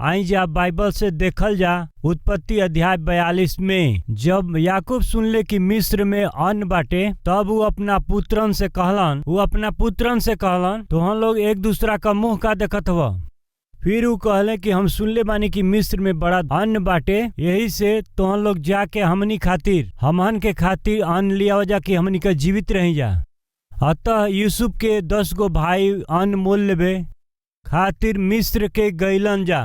आई जा बाइबल से देखल जा उत्पत्ति अध्याय 42 में जब याकूब सुनले कि मिस्र में अन्न बाटे तब वो अपना पुत्रन से कहलन तो हम लोग एक दूसरा का मुंह का देखत हुआ। फिर वो कहले कि हम सुनले बानी कि मिस्र में बड़ा अन्न बाटे, यही से तो हम लोग जाके हमन के खातिर अन्न लिया जा कि हमनी का जीवित रही जा। अतः यूसुफ के 10 गो भाई अन्न मोल लेबे खातिर मिस्र के गईलन जा।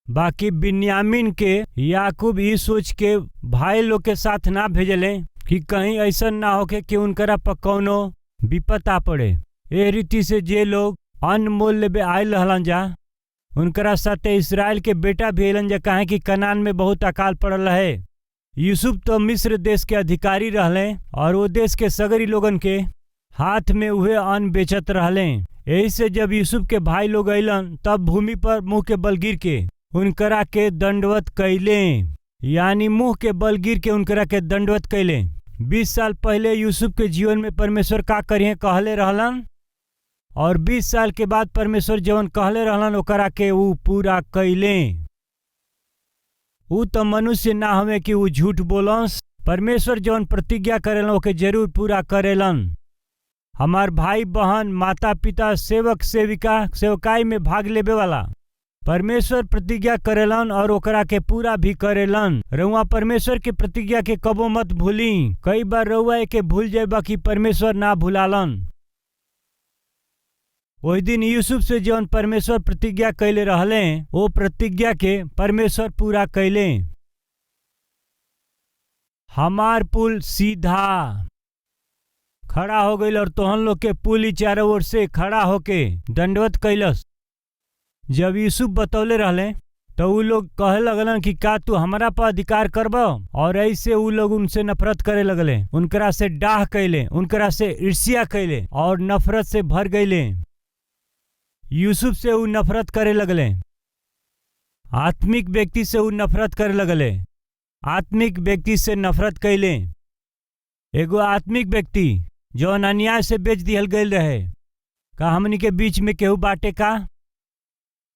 बाकी बिन्यामीन के याकूब ई सोच के भाई लोग के साथ ना भेजले कि कहीं ऐसा ना होके कि उनकरा पर कौनो विपत आ पड़े। ए रीति से जे लोग अन्न मोल लेबे आयल रहलन जा उनकरा साथे इसराइल के बेटा भी अलन जा, काहे कि कनान में बहुत अकाल पड़ल है। यूसुफ तो मिस्र देश के अधिकारी रहले और वो देश के सगरी लोगन के हाथ में उहे अन्न बेचत रहले। यही से जब यूसुफ के भाई लोग अइलन तब भूमि पर मुंह के बल गिर के उनकरा के दंडवत कैले, यानी मुंह के बल गिर के उनकरा के दंडवत कैले। 20 साल पहले यूसुफ के जीवन में परमेश्वर का करिए कहले रहलन और 20 साल के बाद परमेश्वर जवन कहले रहलन ओकरा के ऊ पूरा कैले। ऊ तो मनुष्य ना हमें कि ऊ झूठ बोलस, परमेश्वर जवन प्रतिज्ञा करेलन ओके जरूर पूरा करेलन। हमार भाई बहन माता पिता सेवक सेविका सेवकाई में भाग लेबे वाला परमेश्वर प्रतिज्ञा करेलन और ओकरा के पूरा भी करेलन। रउआ परमेश्वर के प्रतिज्ञा के कबो मत भूली। कई बार रउआ के भूल जाए कि परमेश्वर ना भूलालन। वही दिन यूसुफ से जौन परमेश्वर प्रतिज्ञा कैले रहले वो प्रतिज्ञा के परमेश्वर पूरा कैले। हमार पुल सीधा खड़ा हो गई और तोहन लोग के पुल ही चारों ओर से खड़ा होके दंडवत कैलस। जब यूसुफ बतौले रहले तो उ लोग कहे लगलन कि का तू हमारा पर अधिकार करब, और ऐसे उ लोग उनसे नफरत करे लगले, उनकरा से डाह कैले, उनकरा से ईर्ष्या कैले और नफरत से भर गईले। यूसुफ से उ नफरत करे लगले, आत्मिक व्यक्ति से उ नफरत करे लगले, आत्मिक व्यक्ति से नफरत कैले। एगो आत्मिक व्यक्ति जो अन्याय से बेच दिहल गईल रहे, का हमनी के बीच में केहू बाटे का?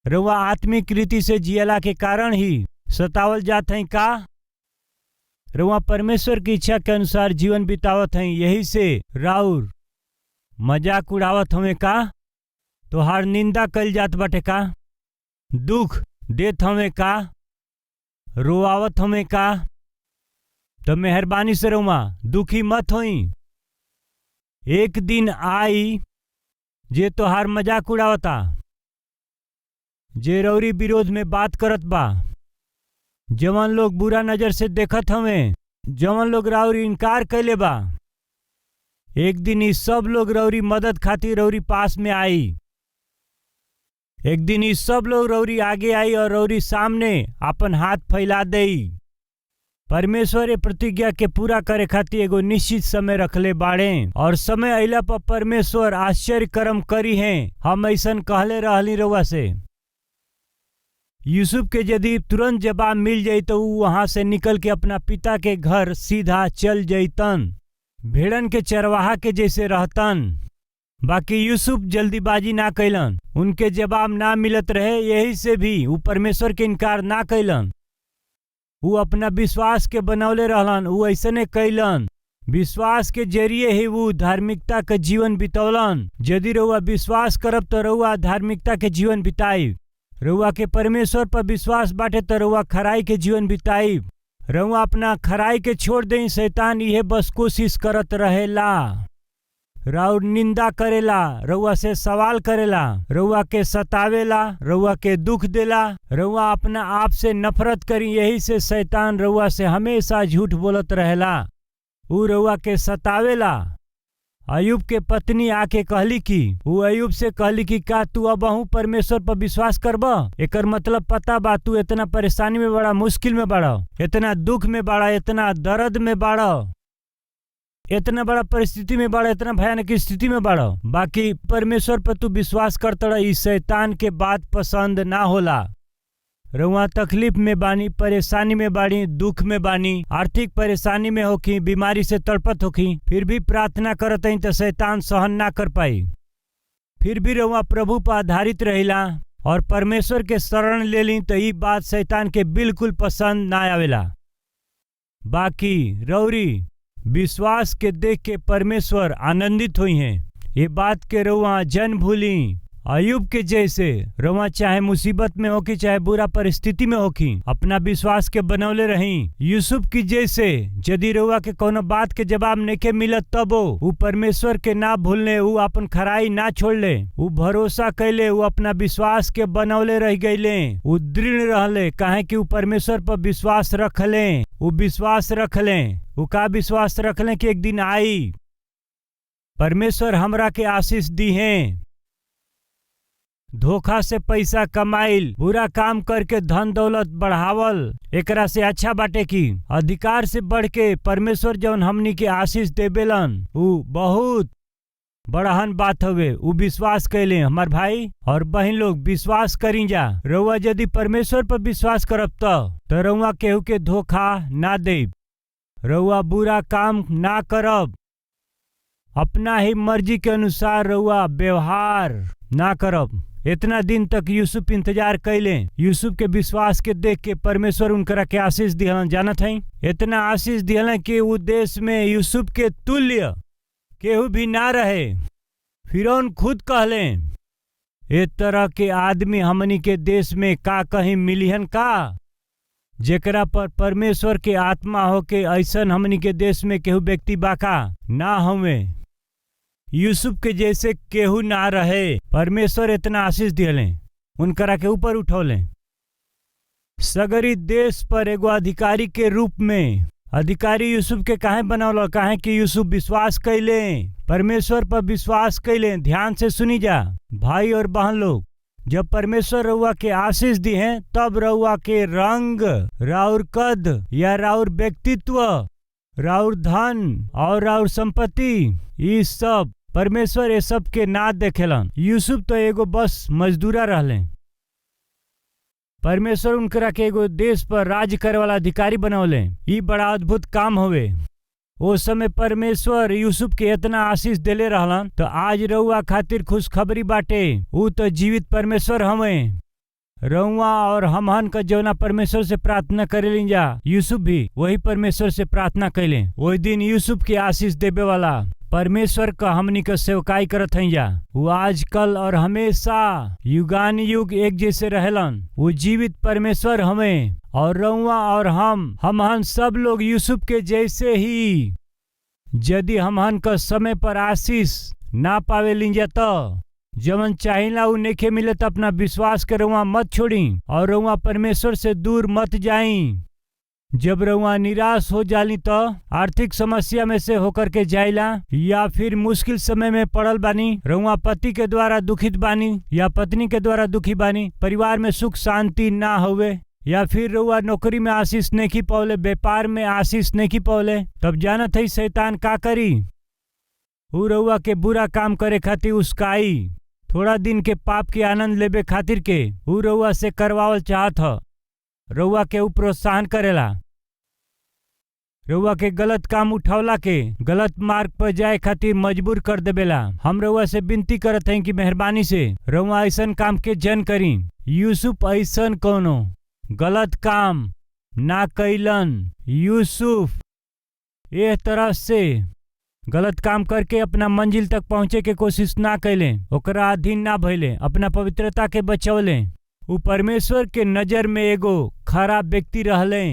रउआ आत्मिक रीति से जियला के कारण ही सतावल जात हैं का? रउआ परमेश्वर की इच्छा के अनुसार जीवन बितावत हैं, यही से राउर मजाक उड़ावत हमें का? तोहार निंदा कल जात बाटे का? दुख देत हमें का? रोआवत हमें का? तो मेहरबानी से रउआ दुखी मत होई। एक दिन आई जे तोहार मजाक उड़ावता, जे रौरी विरोध में बात करत बा, जवन लोग बुरा नजर से देखत हमें, जवन लोग रौरी इनकार कैले बा, एक दिन ही सब लोग रौरी मदद खातिर रौरी पास में आई। एक दिन ही सब लोग रौरी आगे आई और रौरी सामने अपन हाथ फैला देई। परमेश्वर ये प्रतिज्ञा के पूरा करे खातिर एगो निश्चित समय रखले बाड़े और समय अइला पर परमेश्वर आश्चर्य कर्म करी हैं। हम ऐसन कहले रहली रउआ से। यूसुफ के यदि तुरंत जवाब मिल जाई तो वो वहां से निकल के अपना पिता के घर सीधा चल जैतन, भेड़न के चरवाहा के जैसे रहतन। बाकी यूसुफ जल्दीबाजी ना कैलन, उनके जवाब ना मिलत रहे, यही से भी वो परमेश्वर के इनकार ना कैलन। वो अपना विश्वास के बनौले रहलन, वो ऐसने कैलन। विश्वास के जरिए ही वो धार्मिकता के जीवन बितौलन। यदि रउआ विश्वास करब तो रउआ धार्मिकता के जीवन बिताई। रउआ के परमेश्वर पर विश्वास बाटे तो रउआ खराई के जीवन बिताई। रउआ अपना खराई के छोड़ दें, शैतान यह बस कोशिश करत रहेला, राउर निंदा करेला, रउआ से सवाल करेला, रउआ के सतावेला, रउआ के दुख देला, रउआ अपना आप से नफरत करी। यही से शैतान रउआ से हमेशा झूठ बोलत रहेला, ऊ रउआ के सतावेला। अयुब के पत्नी आके कहली कि वो अयुब से कहली कि का तू अबहू परमेश्वर पर विश्वास करब? एकर मतलब पता बा तू इतना परेशानी में बड़ा, मुश्किल में बड़ा, इतना दुख में बड़ा, इतना दर्द में बड़ा, इतना बड़ा परिस्थिति में बड़ा, इतना भयानक स्थिति में बड़ा, बाकी परमेश्वर पर तू विश्वास करता रहा। इस शैतान के बात पसंद ना होला। रउआ तकलीफ में बानी, परेशानी में बानी, दुख में बानी, आर्थिक परेशानी में होखी, बीमारी से तड़पत होखी, फिर भी प्रार्थना करत हई तो शैतान सहन ना कर पाई। फिर भी रउआ प्रभु पर आधारित रहिला और परमेश्वर के शरण ले ली तो ई बात शैतान के बिल्कुल पसंद ना आवेला। बाकी रौरी विश्वास के देख के परमेश्वर आनंदित हुई हैं। ये बात के रउआ जन भूली। अयुब के जैसे रउआ चाहे मुसीबत में होकी चाहे बुरा परिस्थिति में होकी अपना विश्वास के बनौले रही। यूसुफ की जैसे यदि रउआ के कोनो बात के जवाब नहीं मिलत तबो उ परमेश्वर के ना भूलने, उ अपन खराई ना छोड़ले, उ भरोसा कैले, उ अपना विश्वास के बनौले रह गईले, उ दृढ़ रहले काहे कि उ परमेश्वर पर विश्वास रखले। उ विश्वास रखले, उ का विश्वास रखले कि एक दिन आई परमेश्वर हमरा के आशीष दी है। धोखा से पैसा कमाइल, बुरा काम करके धन दौलत बढ़ावल एकरा से अच्छा बाटे की अधिकार से बढ़ के परमेश्वर जौन हमनी के आशीष देवेलन उ बहुत बड़हन बात हवे। उ विश्वास कैले। हमार भाई और बहन लोग विश्वास करी जा। रउआ यदि परमेश्वर पर विश्वास करब तो रउआ केहू के धोखा ना देब, रउआ बुरा काम ना करब, अपना ही मर्जी के अनुसार रउआ व्यवहार ना करब। इतना दिन तक यूसुफ इंतजार कैले। यूसुफ के विश्वास के देख के परमेश्वर उनकरा के आशीष दिहलन। जानत हई इतना आशीष दिहलन कि उ देश में यूसुफ के तुल्य केहू भी ना रहे। फिरौन खुद कहले ए तरह के आदमी हमनी के देश में का कहीं मिलिहन का, जेकरा पर परमेश्वर के आत्मा होके ऐसन हमनी के देश में केहू व्यक्ति बाका ना हवे। यूसुफ के जैसे केहू ना रहे। परमेश्वर इतना आशीष दिले, उनकरा के ऊपर उठौले। सगरी देश पर एगो अधिकारी के रूप में अधिकारी यूसुफ के काहे बनौल? काहे कि यूसुफ विश्वास कैले, परमेश्वर पर विश्वास कैले। ध्यान से सुनी जा भाई और बहन लोग, जब परमेश्वर रउआ के आशीष दी है तब रउआ के रंग, राउर कद या राउर व्यक्तित्व, राउर धन और राउर संपत्ति, ये सब परमेश्वर ये सब के ना देखेलन। यूसुफ तो एगो बस मजदूरा रहले। परमेश्वर उनकरा के एगो देश पर राज करे वाला अधिकारी बनौले। ये बड़ा अद्भुत काम हवे। उस समय परमेश्वर यूसुफ के इतना आशीष देले रहलन तो आज रउआ खातिर खुशखबरी बाटे। उ तो जीवित परमेश्वर हवे। रउआ और हमहन का जौना परमेश्वर से प्रार्थना करेलिन जा, यूसुफ भी वही परमेश्वर से प्रार्थना कैले। वही दिन यूसुफ के आशीष देवे वाला परमेश्वर का हमनी का सेवकाई करत हई जा। वो आज कल और हमेशा युगान युग एक जैसे रहेलन। वो जीवित परमेश्वर हमें और रउआ और हमहन सब लोग यूसुफ के जैसे ही यदि हमहन का समय पर आशीष ना पावे लिंजा तो जवन चाहिला उ नेखे मिले तो अपना विश्वास के रउआ मत छोड़ी और रउआ परमेश्वर से दूर मत जाई। जब रउआ निराश हो जाली तो आर्थिक समस्या में से होकर के जाइला या फिर मुश्किल समय में पड़ल बानी, रउआ पति के द्वारा दुखित बानी या पत्नी के द्वारा दुखी बानी, परिवार में सुख शांति ना होवे या फिर रउआ नौकरी में आशीष नहीं पौले, व्यापार में आशीष नहीं पौले, तब जानत है शैतान का करी। उ रउआ के बुरा काम करे खातिर उसकाई, थोड़ा दिन के पाप के आनंद लेबे खातिर के उ रउआ से करवावल चाहत ह। रउआ के उ प्रोत्साहन करेला, रउआ के गलत काम उठावला के गलत मार्ग पर जाए खातिर मजबूर कर देवेला। हम रउआ से विनती करत हैं कि मेहरबानी से रउआ ऐसन काम के जन करी। यूसुफ ऐसन कोनो गलत काम ना कैलन। यूसुफ एह तरह से गलत काम करके अपना मंजिल तक पहुँचे के कोशिश ना कैले, ओकरा अधीन ना भइले, अपना पवित्रता के बचौले। उ परमेश्वर के नजर में एगो खराब व्यक्ति रहले।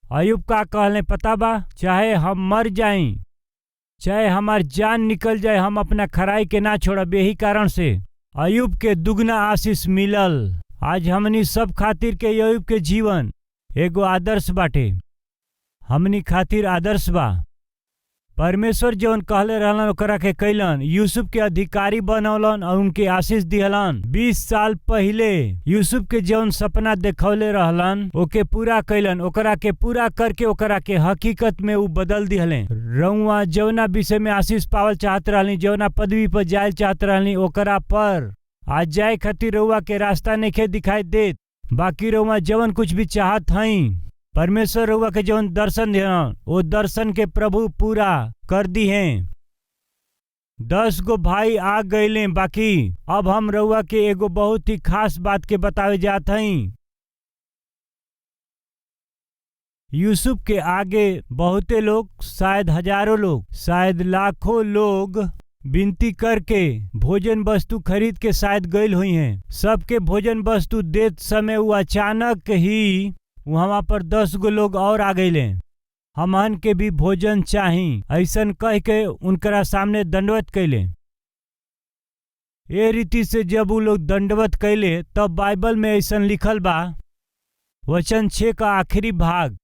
अयुब का कहले पता बा, चाहे हम मर जाई, चाहे हमार जान निकल जाए, हम अपना खराई के ना छोड़ब। यही कारण से अयुब के दुगना आशीष मिलल। आज हमनी सब खातिर के अयुब के जीवन एगो आदर्श बाटे, हमनी खातिर आदर्श बा। परमेश्वर जौन कहले रहलन ओकरा के कैलन। यूसुफ के अधिकारी बनौलन और उनके आशीष दिहलन। 20 साल पहले यूसुफ के जौन सपना देखौले रहलन ओके पूरा कैलन। ओकरा के पूरा करके ओकरा के हकीकत में उ बदल दिहले। रउआ जौना विषय में आशीष पावल चाहत रहली, जौना पदवी पर जाए चाहत रहली, ओकरा पर आज जाए खातिर रउआ के रास्ता नइखे दिखाई देत। बाकी रउआ जौन कुछ भी चाहत हई, परमेश्वर रउआ के जौन दर्शन दिहलन वो दर्शन के प्रभु पूरा कर दी हैं। 10 गो भाई आ गईले, बाकी अब हम रउआ के एगो बहुत ही खास बात के बतावे जात हई। यूसुफ के आगे बहुते लोग, शायद हजारों लोग, शायद लाखों लोग विनती करके भोजन वस्तु खरीद के शायद गईल हुई हैं। सबके भोजन वस्तु देत समय वो अचानक ही वहां पर 10 गो लोग और आ गईले। हमन के भी भोजन चाही, ऐसन कह के उनकरा सामने दंडवत कैले। ए रीति से जब वो लोग दंडवत कैले तब बाइबल में ऐसन लिखल बा, वचन 6 का आखिरी भाग,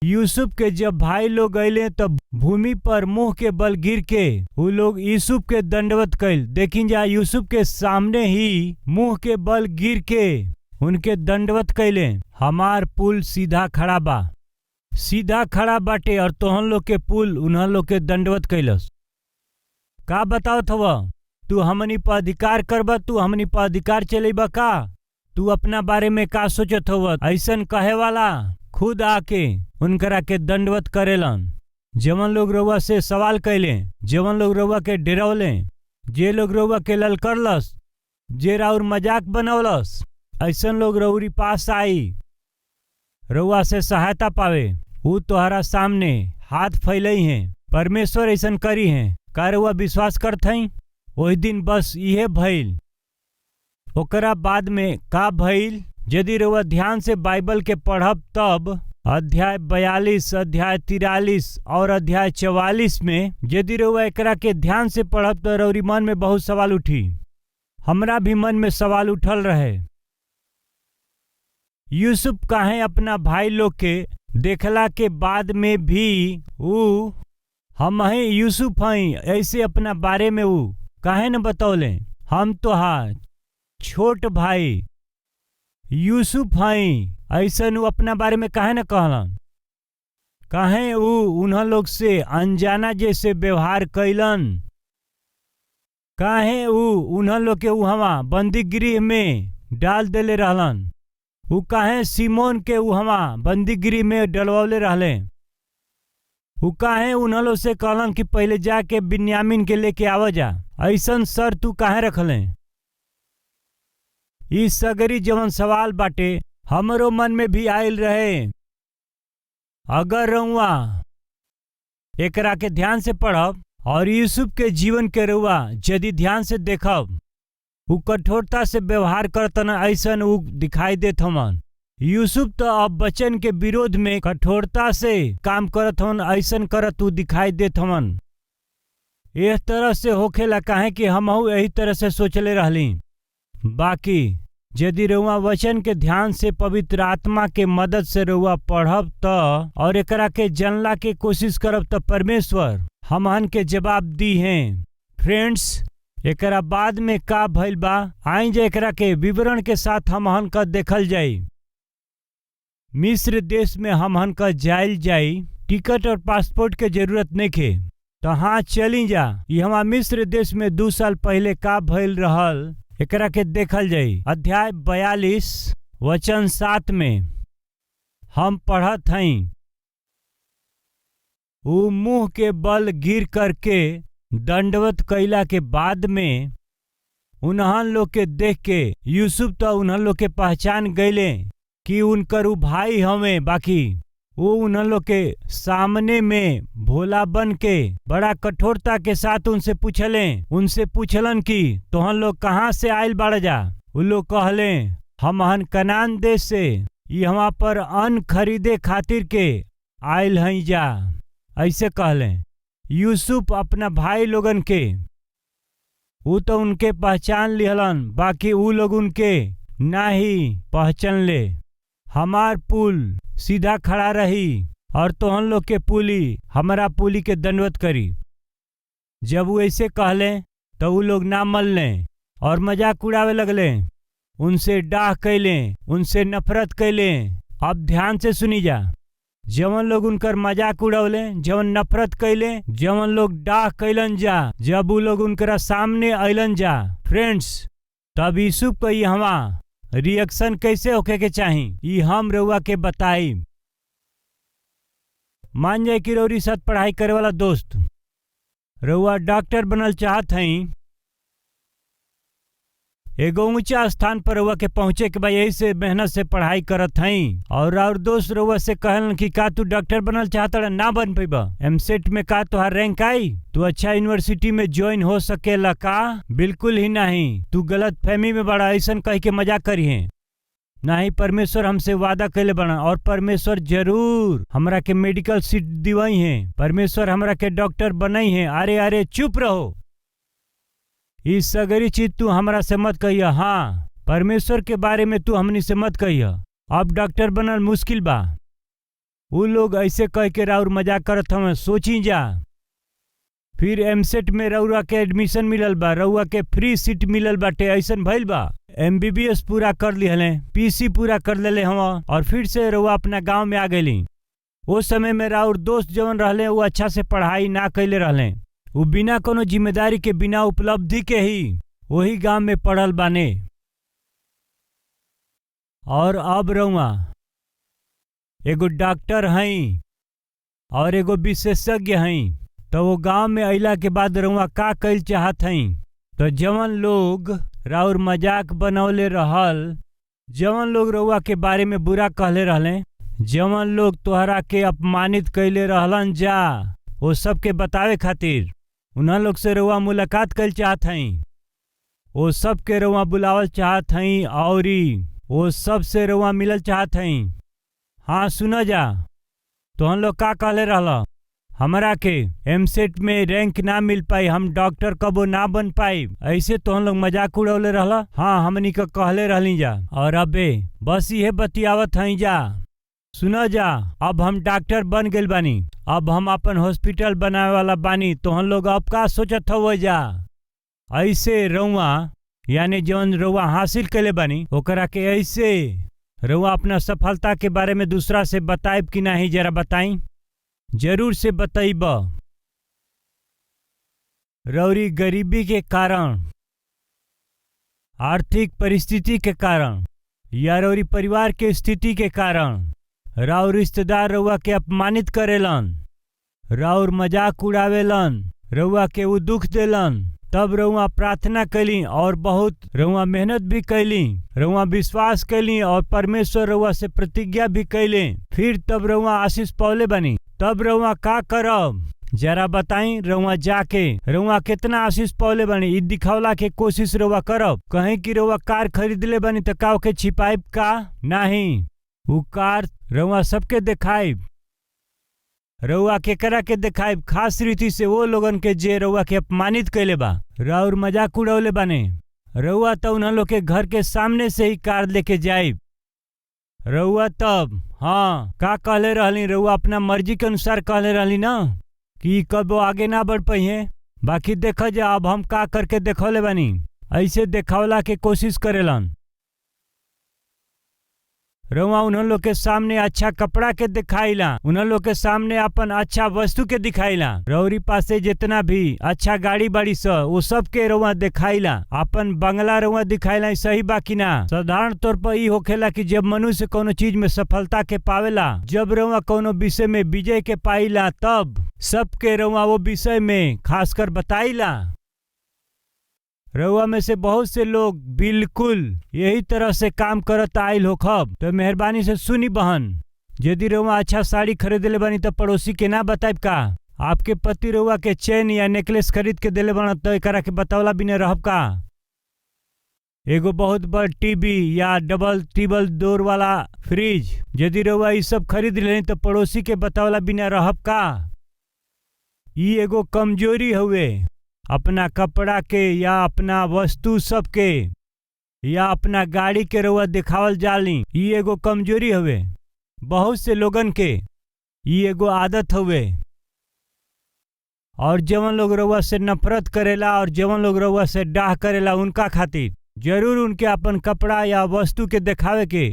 यूसुफ के जब भाई लोग अइले तब भूमि पर मुंह के बल गिर के वो लोग यूसुफ के दंडवत कैल। देखिन जा, यूसुफ के सामने ही मुंह के बल गिर के उनके दंडवत कैले। हमार पुल सीधा खड़ा बा, सीधा खड़ा बाटे, और तोहन लोग के पुल उन्हन लोग के दंडवत कैलस। का बतावत हव? तू हमनी पर अधिकार करबा, तू हमनी पर अधिकार चलेबा का? तू अपना बारे में का सोचत हव? ऐसन कहे वाला खुद आके उनकरा के दंडवत करेलन। जवन लोग रउआ से सवाल कैले, जवन लोग रउआ के डरावले, जे लोग रउआ के ललकरलस, जे राउर मजाक बनौलस, ऐसन लोग रउरी पास आई रउआ से सहायता पावे। वो तोहरा सामने हाथ फैलई हैं। परमेश्वर ऐसन करी हैं। का रउआ विश्वास करत हई? वही दिन बस इहे भइल। ओकरा बाद में का भइल? यदि रउआ ध्यान से बाइबल के पढ़ब तब अध्याय 42, अध्याय 43 और अध्याय 44 में यदि रउआ एकरा के ध्यान से पढ़ब तो रउरी मन में बहुत सवाल उठी। हमरा भी मन में सवाल उठल रहे, यूसुफ काहे अपना भाई लोग के देखला के बाद में भी ऊ हम ही यूसुफ हई ऐसे अपना बारे में ऊ काहे न बतौले? हम तो हाँ छोट भाई यूसुफ हई ऐसन ऊ अपना बारे में काहे न कहलन? काहे ऊ उन्हन लोग से अनजाना जैसे व्यवहार कैलन? काहे ऊ उन्हन लोग के वहां बंदी गृह में डाल देले रहलन? ऊ काहे सिमोन के वहां बंदी गृह में डलवले रहले? ऊ काहे उन्हन लोग से कहलन कि पहले जाके बिन्यामीन के लेके आवा जा? ऐसन सर तू काहे रखले? इस सगरी जवन सवाल बाटे हमरो मन में भी आयल रहे। अगर रउआ एकरा के ध्यान से पढ़ब और यूसुफ के जीवन के रउआ यदि ध्यान से देखब, ऊ कठोरता से व्यवहार करतन ऐसन ऊ दिखाई देत हमन। यूसुफ तो अब वचन के विरोध में कठोरता से काम करत हन, ऐसन करत ऊ दिखाई देत हमन। इस तरह से होखेला काहे कि हमहू यही तरह से सोचले रहली। बाकी यदि रउआ वचन के ध्यान से पवित्र आत्मा के मदद से रउआ पढ़ब त और एकरा के जानला के कोशिश करब त परमेश्वर हमहन के जवाब दी हैं। फ्रेंड्स, एकरा बाद में का भइल बा, आई जे एकरा के विवरण के साथ हमहन का देखल जाई। मिस्र देश में हमहन का जाइल जाई, टिकट और पासपोर्ट के जरूरत नइखे। तो हाँ चली जा। यहाँ मिस्र देश में 2 साल पहले का भइल रहल एकरा के देखल जाई। अध्याय 42 वचन 7 में हम पढ़त हई, ऊ मुंह के बल गिर करके दंडवत कैला के बाद में उन्हन लोग के देख के यूसुफ तो उन्हन लोग के पहचान गईले कि उनकर ऊ भाई हमें। बाकी वो उन्हन लोग के सामने में भोला बन के बड़ा कठोरता के साथ उनसे पूछलन कि तोहन लोग कहाँ से आयल बाड़ जा? उ लोग कहले हमहन कनान देश से यहाँ पर अन्न खरीदे खातिर के आयल हई जा। ऐसे कहले यूसुफ अपना भाई लोगन के। ऊ तो उनके पहचान लिहलन, बाकी ऊ लोग उनके ना ही पहचान ले। हमार पुल सीधा खड़ा रही और तोहन लोग के पुली हमारा पुली के दंडवत करी। जब वो ऐसे कहले तो ऊ लोग ना मनले और मजाक उड़ावे लगले, उनसे डाह कैले, उनसे नफरत कैले। अब ध्यान से सुनी जा। जवन लोग उनकर मजाक उड़ावले, जवन नफरत कैले, जवन लोग डाह कैलन जा, जब ऊ लोग उनकरा सामने अइलन जा फ्रेंड्स, तब यूसुफ को हवा रिएक्शन कैसे होके के चाही ई हम रउआ के बताई। मान जाए कि रउरी साथ पढ़ाई करे वाला दोस्त रउआ डॉक्टर बनल चाहत हई, एगो ऊंचा स्थान पर रउआ के पहुंचे के बा, यही से मेहनत से पढ़ाई करत हई। और दोस्त रउआ से कहलन कि का तू डॉक्टर बनल चाहत ना बन पैबा, एमसेट में का तुहार रैंक आई, तू अच्छा यूनिवर्सिटी में ज्वाइन हो सकेला का? बिल्कुल ही नहीं, तू गलत फहमी में बड़ा, ऐसन कह के मजाक करी है। नहीं, परमेश्वर हमसे वादा कैले बना और परमेश्वर जरूर हमरा के मेडिकल सीट दिवाई है, परमेश्वर हमरा के डॉक्टर बनाई है। अरे अरे चुप रहो, इस सगरी चीज तू हमरा से मत कहिया। हाँ, परमेश्वर के बारे में तू हमनी से मत कहिया। अब डॉक्टर बनल मुश्किल बा, उ लोग ऐसे कह के राउर मजाक करत हमें, सोची जा। फिर एमसेट में रउआ के एडमिशन मिलल बा, रउआ के फ्री सीट मिलल बाटे, ऐसन भइल बा। एमबीबीएस पूरा कर लिहले, पीसी पूरा कर लेले हम, और फिर से रउआ अपना गांव में आ गईली। वो समय में राउर दोस्त जवन रहले वो अच्छा से पढ़ाई ना कैले रहले, वो बिना कोनो जिम्मेदारी के, बिना उपलब्धि के ही वही गांव में पढ़ल बाने। और अब रउआ एगो डॉक्टर हई और एगो विशेषज्ञ हई, तो वो गांव में अइला के बाद रउआ का कइल चाहत हई? तो जवन लोग राउर मजाक बनौले रहल, जवन लोग रउआ के बारे में बुरा कहले रहले, जवन लोग तोहरा के अपमानित कैले रहलन जा, वो सब के बतावे खातिर उन्हा लोग से रउआ मुलाकात कैल चाहत हई। वो सब के रउआ बुलावल चाहत हई और वो सब से रउआ मिलल चाहत हई। हाँ सुना जा, तोहन लोग का कहले रहला, हमरा के एमसेट में रैंक ना मिल पाई, हम डॉक्टर कबो ना बन पाई, ऐसे तो हम लोग मजाक उड़ौले रहला। हाँ, हमनी का कहले रहली जा, और अबे बस ये बतियावत हई जा। सुना जा, अब हम डॉक्टर बन गइल बानी, अब हम अपन हॉस्पिटल बनावे वाला बानी, तो हम लोग अब का सोचत हो जा? ऐसे रउआ यानी जौन रउआ हासिल कैले बानी ओकरा के ऐसे रउआ अपना सफलता के बारे में दूसरा से बताइब कि नहीं, जरा बताई। जरूर से बताइब। रउरी गरीबी के कारण, आर्थिक परिस्थिति के कारण, या रउरी परिवार के स्थिति के कारण राउर रिश्तेदार रउआ के अपमानित करेलन, राउर मजाक उड़ावेलन, रउआ के वो दुख देलन, तब रउआ प्रार्थना कैली और बहुत रउआ मेहनत भी कैली, रउआ विश्वास कैली और परमेश्वर रउआ से प्रतिज्ञा भी कैले, फिर तब रउआ आशीष पौले बनी। तब रउआ का करब जरा बताई? रउआ जाके रउआ कितना आशीष पौले बनी ई दिखावला के कोशिश रउआ करब। कहीं कि रउआ कार खरीदले बनी तो का ओके छिपाइब का? नहीं, वो कार रउआ सबके दिखाइब। रउआ केकरा के दिखाइब? खास रीति से वो लोगन के जे रउआ के अपमानित कैले बा, राउर मजाक उड़ौले बाने। रउआ तो उन्हा लोग के घर के सामने से ही कार लेके जाइब। रउआ तब हाँ का कहले रहली? रउआ अपना मर्जी के अनुसार कहले रहली ना कि कब आगे ना बढ़ पाई है। बाकी देखा जा अब हम का करके देखौले बानी, ऐसे देखावला के कोशिश करेलन। रउआ उन्हों लोग के सामने अच्छा कपड़ा के दिखाइला, उन्हों लोग के सामने अपन अच्छा वस्तु के दिखाइला, रउरी पासे जितना भी अच्छा गाड़ी बाड़ी स वो सब के रउआ दिखाइला, अपन बंगला रउआ दिखाइला। सही बाकी ना? साधारण तौर पर ई होखेला कि जब मनुष्य कोनो चीज में सफलता के पावेला, जब रउआ कोनो विषय में विजय के पाइला, तब सबके रउआ वो विषय में खासकर बताइला। रउआ में से बहुत से लोग बिल्कुल यही तरह से काम करत आइल होखब, तो मेहरबानी से सुनी बहन, यदि रउआ अच्छा साड़ी खरीदले बानी तो पड़ोसी के ना बताइब का? आपके पति रउआ के चेन या नेकलेस खरीद के देले बना तो एकरा के बतावला बिना रहब का? एगो बहुत बड़ टीवी या डबल ट्रिपल डोर वाला फ्रिज यदि रउआ ई सब खरीद लेनी तो पड़ोसी के बतावला बिना रहब का? ई एगो कमजोरी हुए, अपना कपड़ा के या अपना वस्तु सब के या अपना गाड़ी के रउआ दिखावल जाली, ई एगो कमजोरी हुए। बहुत से लोगन के ई एगो आदत हुए, और जवन लोग रउआ से नफरत करेला और जवन लोग रउआ से डाह करेला, उनका खातिर जरूर उनके अपन कपड़ा या वस्तु के दिखावे के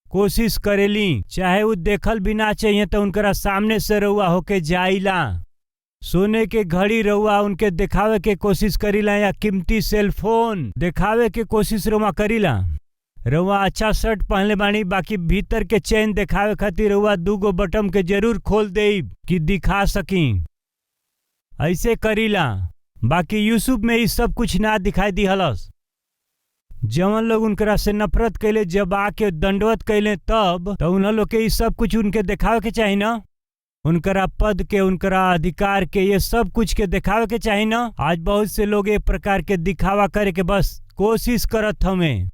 कोशिश करेली, चाहे वो देखल भी ना चाहिए तो उनकरा सामने से रउआ होके जाइला। सोने के घड़ी रउआ उनके दिखावे के कोशिश करीला, या कीमती सेलफोन दिखावे के कोशिश रउआ करीला। रउआ अच्छा शर्ट पहनले बानी, बाकी भीतर के चैन दिखावे खातिर रउआ 2 गो बटन के जरूर खोल देब कि दिखा सकी। ऐसे करीला। बाकी यूसुफ में ई सब कुछ ना दिखाई दिहलस। जवन लोग उनकरा से नफरत कैले जब आके दंडवत कैले तब तो उन लोग के ई सब कुछ उनके दिखावे के चाही ना, उनकरा पद के, उनकरा अधिकार के, ये सब कुछ के दिखावे के चाही ना। आज बहुत से लोग एक प्रकार के दिखावा करे के बस कोशिश करत हमें।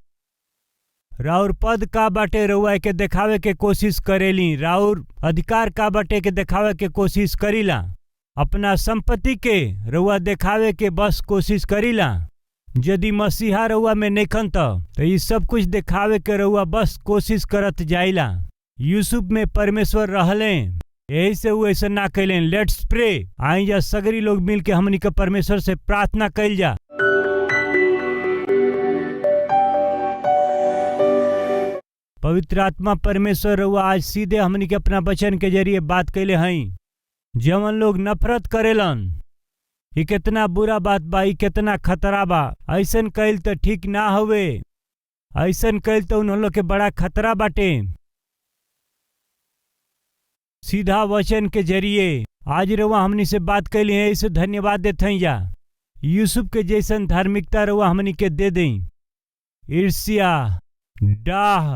राउर पद का बाटे रउआ के दिखावे के कोशिश करेली, राउर अधिकार का बाटे के दिखावे के कोशिश करीला, अपना संपत्ति के रउआ दिखावे के बस कोशिश करीला। यदि मसीहा रउआ में नइखन तो ये सब कुछ दिखावे के रउआ बस कोशिश करत जाइला। यूसुफ में परमेश्वर रहले, यही से वो ऐसा ना कैलें। Lettuce pray. आई जा सगरी लोग मिल के हमनी के परमेश्वर से प्रार्थना कैल जा। पवित्र आत्मा परमेश्वर रउआ आज सीधे हमनी के अपना वचन के जरिए बात कैले हई। जवन लोग नफरत करेलन, ये कितना बुरा बात बा, ये कितना खतरा बा। ऐसन कैल तो ठीक ना होवे, ऐसन कैल तो उन लोग के बड़ा खतरा बाटे। सीधा वचन के जरिए आज रउआ हमनी से बात कैली है, इसे धन्यवाद देते हैं। जा यूसुफ के जैसन धार्मिकता रउआ हमनी के दे दें। ईर्ष्या, डाह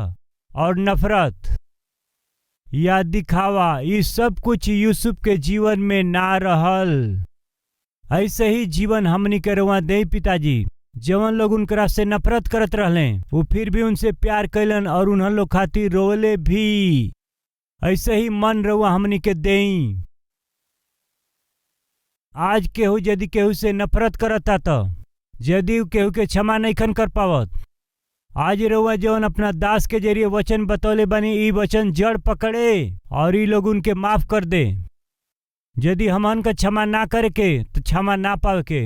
और नफरत या दिखावा, ये सब कुछ यूसुफ के जीवन में ना रहल। ऐसे ही जीवन हमनी के रउआ दे पिताजी। जवन लोग उनकरा से नफरत करत रहले वो फिर भी उनसे प्यार कैलन और उन्हन लोग खातिर रोले भी। ऐसे ही मन रउआ हमनी के देई। आज केहू यदि केहू से नफरत करता तो यदि केहू के क्षमा नहीं खन कर पावत, आज रउआ जवन अपना दास के जरिए वचन बतौले बनी, ई वचन जड़ पकड़े और ई लोग उनके माफ कर दे। यदि हमन का क्षमा ना करे के तो क्षमा ना पावे के।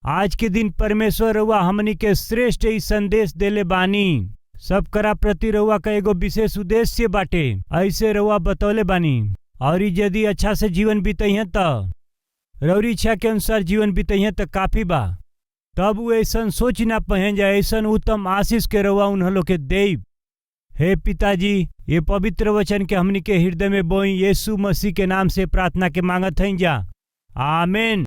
आज के दिन परमेश्वर रउआ हमनी के श्रेष्ठ ई संदेश देले बानी। सब करा प्रति रउआ का एगो विशेष उद्देश्य बाटे, ऐसे रउआ बतौले बानी। और यदि अच्छा से जीवन बीतइहे तो रउरी इच्छा के अनुसार जीवन बीतइहे तो काफी बा। तब वो ऐसा सोच ना पहन जाए, ऐसा उत्तम आशीष के रउआ उन्हें लोग के देव। हे पिताजी, ये पवित्र वचन के हमनी के हृदय में बोई, यीशु मसीह के नाम से प्रार्थना के मांगत हैं जा, आमीन।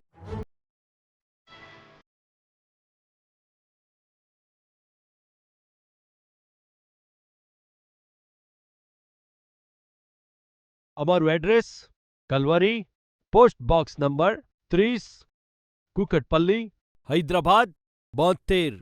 Our address, Kalvari, post box number 30, Kukatpalli, Hyderabad, 72.